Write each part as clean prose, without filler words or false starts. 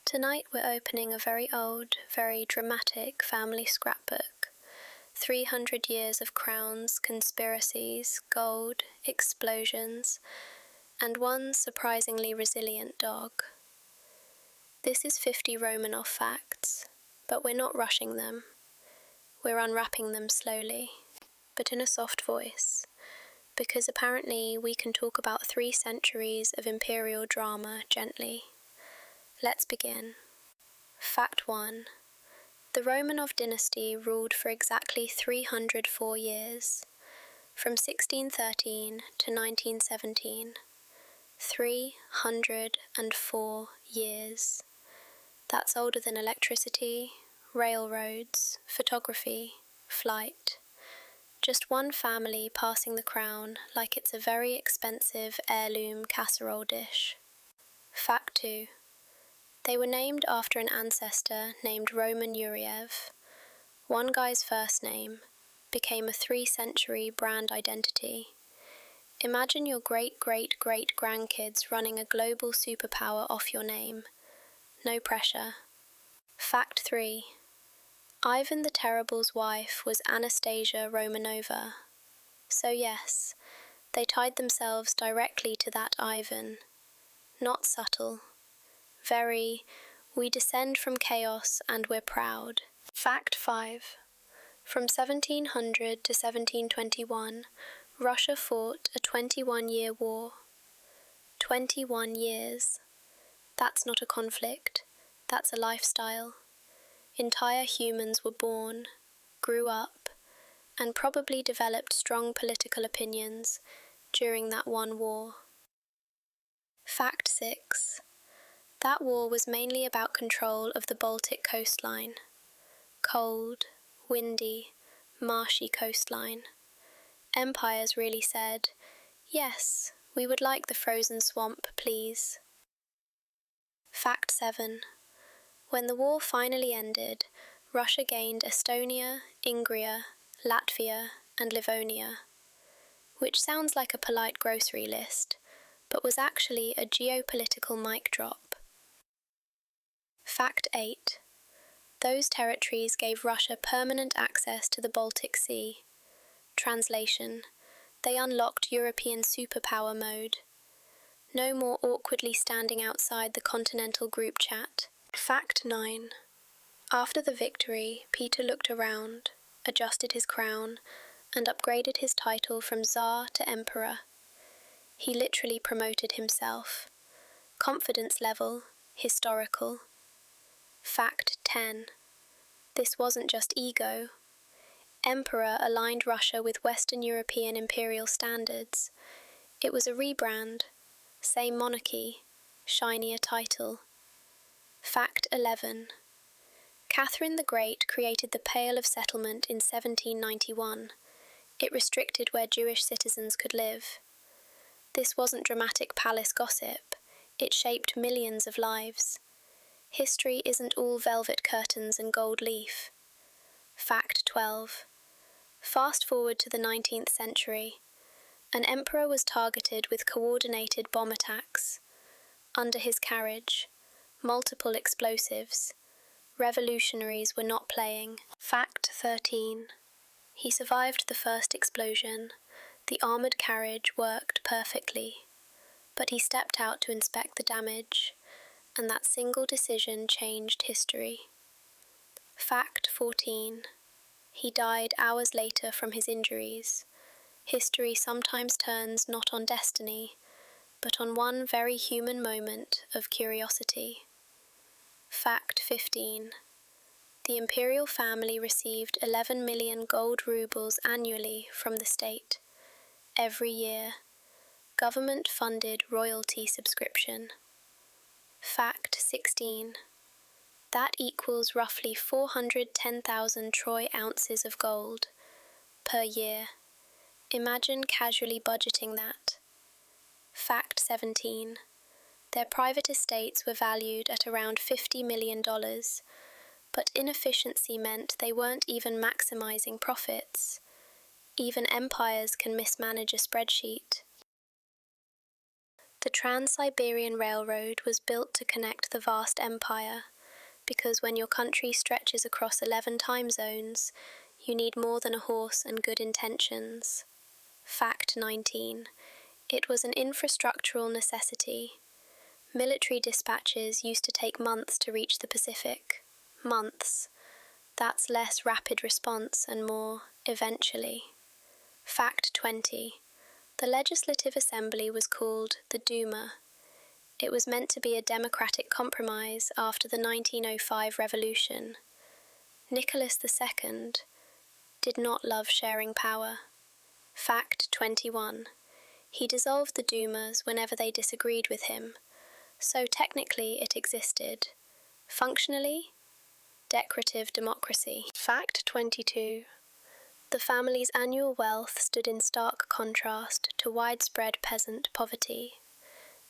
Tonight we're opening a very old, very dramatic family scrapbook. 300 years of crowns, conspiracies, gold, explosions, and one surprisingly resilient dog. This is 50 Romanov facts, but we're not rushing them. We're unwrapping them slowly, but in a soft voice, because apparently we can talk about 3 centuries of imperial drama gently. Let's begin. Fact 1. The Romanov dynasty ruled for exactly 304 years, from 1613 to 1917. 304 years. That's older than electricity, railroads, photography, flight. Just one family passing the crown like it's a very expensive heirloom casserole dish. Fact 2. They were named after an ancestor named Roman Yuriev. One guy's first name became a 3-century brand identity. Imagine your great-great-great-grandkids running a global superpower off your name. No pressure. Fact 3. Ivan the Terrible's wife was Anastasia Romanova. So yes, they tied themselves directly to that Ivan. Not subtle. Very, we descend from chaos and we're proud. Fact 5. From 1700 to 1721, Russia fought a 21-year war. 21 years. That's not a conflict, that's a lifestyle. Entire humans were born, grew up, and probably developed strong political opinions during that one war. Fact 6. That war was mainly about control of the Baltic coastline. Cold, windy, marshy coastline. Empires really said, yes, we would like the frozen swamp, please. Fact 7. When the war finally ended, Russia gained Estonia, Ingria, Latvia, and Livonia, which sounds like a polite grocery list, but was actually a geopolitical mic drop. Fact 8. Those territories gave Russia permanent access to the Baltic Sea. Translation: they unlocked European superpower mode. No more awkwardly standing outside the continental group chat. Fact 9. After the victory, Peter looked around, adjusted his crown, and upgraded his title from Tsar to Emperor. He literally promoted himself. Confidence level, historical. Fact 10. This wasn't just ego. Emperor aligned Russia with Western European imperial standards. It was a rebrand. Same monarchy, shinier title. Fact 11. Catherine the Great created the Pale of Settlement in 1791. It restricted where Jewish citizens could live. This wasn't dramatic palace gossip. It shaped millions of lives. History isn't all velvet curtains and gold leaf. Fact 12. Fast forward to the 19th century. An emperor was targeted with coordinated bomb attacks. Under his carriage, multiple explosives. Revolutionaries were not playing. Fact 13. He survived the first explosion. The armoured carriage worked perfectly. But he stepped out to inspect the damage, and that single decision changed history. Fact 14. He died hours later from his injuries. History sometimes turns not on destiny, but on one very human moment of curiosity. Fact 15. The imperial family received 11 million gold rubles annually from the state. Every year. Government-funded royalty subscription. Fact 16. That equals roughly 410,000 troy ounces of gold per year. Imagine casually budgeting that. Fact 17. Their private estates were valued at around $50 million, but inefficiency meant they weren't even maximizing profits. Even empires can mismanage a spreadsheet. The Trans-Siberian Railroad was built to connect the vast empire, because when your country stretches across 11 time zones, you need more than a horse and good intentions. Fact 19. It was an infrastructural necessity. Military dispatches used to take months to reach the Pacific. Months. That's less rapid response and more eventually. Fact 20. The Legislative Assembly was called the Duma. It was meant to be a democratic compromise after the 1905 revolution. Nicholas II did not love sharing power. Fact 21. He dissolved the Dumas whenever they disagreed with him, so technically it existed. Functionally, decorative democracy. Fact 22. The family's annual wealth stood in stark contrast to widespread peasant poverty.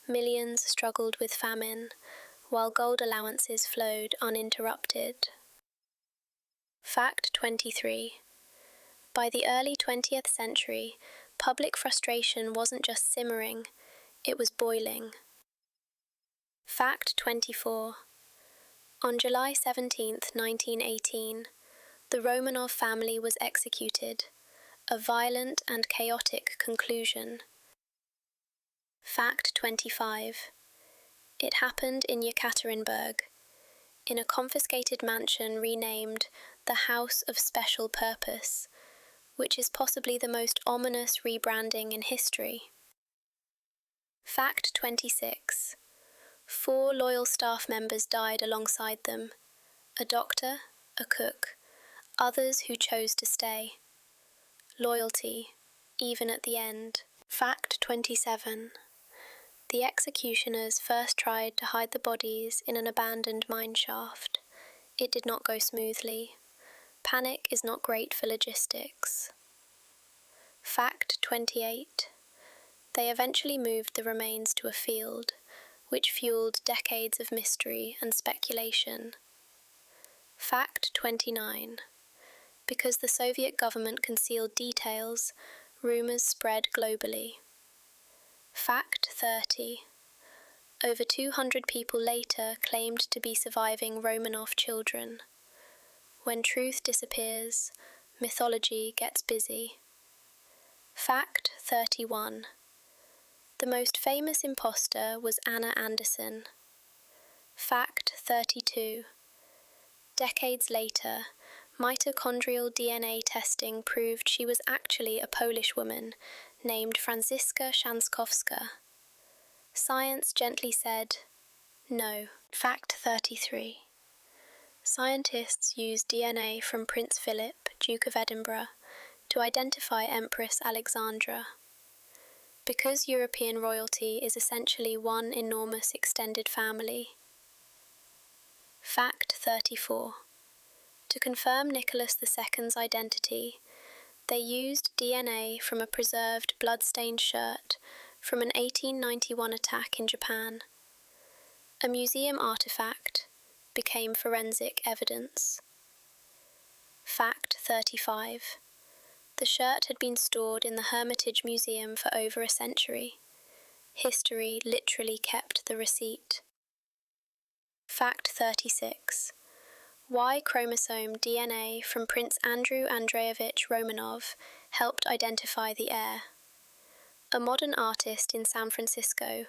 Millions struggled with famine, while gold allowances flowed uninterrupted. Fact 23. By the early 20th century, public frustration wasn't just simmering, it was boiling. Fact 24. On July 17, 1918, the Romanov family was executed, a violent and chaotic conclusion. Fact 25. It happened in Yekaterinburg, in a confiscated mansion renamed the House of Special Purpose, which is possibly the most ominous rebranding in history. Fact 26. 4 loyal staff members died alongside them, a doctor, a cook, others who chose to stay. Loyalty, even at the end. Fact 27. The executioners first tried to hide the bodies in an abandoned mine shaft. It did not go smoothly. Panic is not great for logistics. Fact 28. They eventually moved the remains to a field, which fueled decades of mystery and speculation. Fact 29. Because the Soviet government concealed details, rumors spread globally. Fact 30. Over 200 people later claimed to be surviving Romanov children. When truth disappears, mythology gets busy. Fact 31. The most famous imposter was Anna Anderson. Fact 32. Decades later, mitochondrial DNA testing proved she was actually a Polish woman named Franziska Szankowska. Science gently said, no. Fact 33. Scientists used DNA from Prince Philip, Duke of Edinburgh, to identify Empress Alexandra. Because European royalty is essentially one enormous extended family. Fact 34. To confirm Nicholas II's identity, they used DNA from a preserved blood-stained shirt from an 1891 attack in Japan. A museum artifact became forensic evidence. Fact 35. The shirt had been stored in the Hermitage Museum for over a century. History literally kept the receipt. Fact 36. Y chromosome DNA from Prince Andrew Andreevich Romanov helped identify the heir. A modern artist in San Francisco,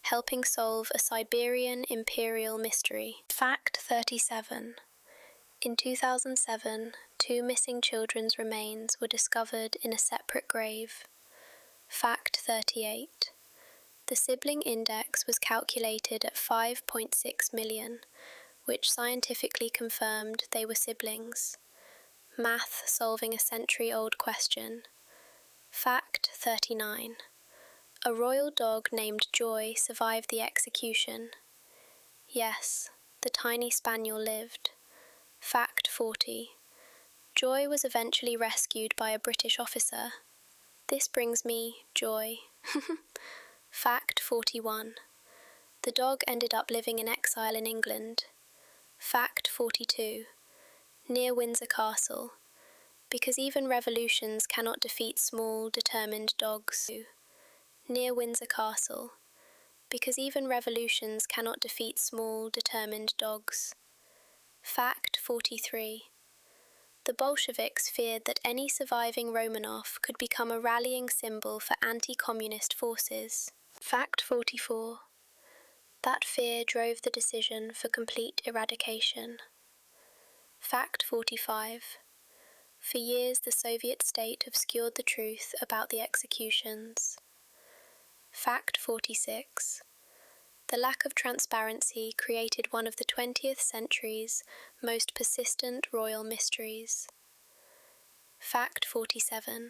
helping solve a Siberian Imperial mystery. Fact 37. In 2007, 2 missing children's remains were discovered in a separate grave. Fact 38. The sibling index was calculated at 5.6 million, which scientifically confirmed they were siblings. Math solving a century-old question. Fact 39. A royal dog named Joy survived the execution. Yes, the tiny spaniel lived. Fact 40. Joy was eventually rescued by a British officer. This brings me joy. Fact 41. The dog ended up living in exile in England. Fact 42. Near Windsor Castle. Because even revolutions cannot defeat small, determined dogs. Near Windsor Castle. because even revolutions cannot defeat small, determined dogs. Fact 43. The Bolsheviks feared that any surviving Romanov could become a rallying symbol for anti-communist forces. Fact 44. That fear drove the decision for complete eradication. Fact 45. For years the Soviet state obscured the truth about the executions. Fact 46. The lack of transparency created one of the 20th century's most persistent royal mysteries. Fact 47.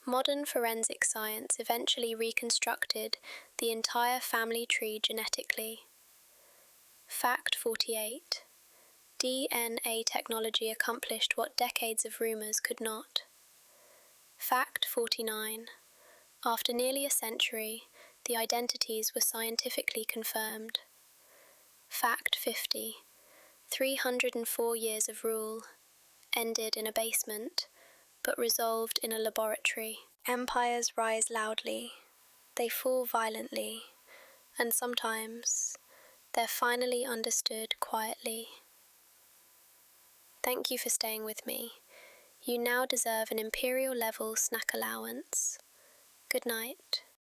Modern forensic science eventually reconstructed the entire family tree genetically. Fact 48. DNA technology accomplished what decades of rumors could not. Fact 49. After nearly a century, the identities were scientifically confirmed. Fact 50. 304 years of rule ended in a basement, but resolved in a laboratory. Empires rise loudly, they fall violently, and sometimes they're finally understood quietly. Thank you for staying with me. You now deserve an Imperial level snack allowance. Good night.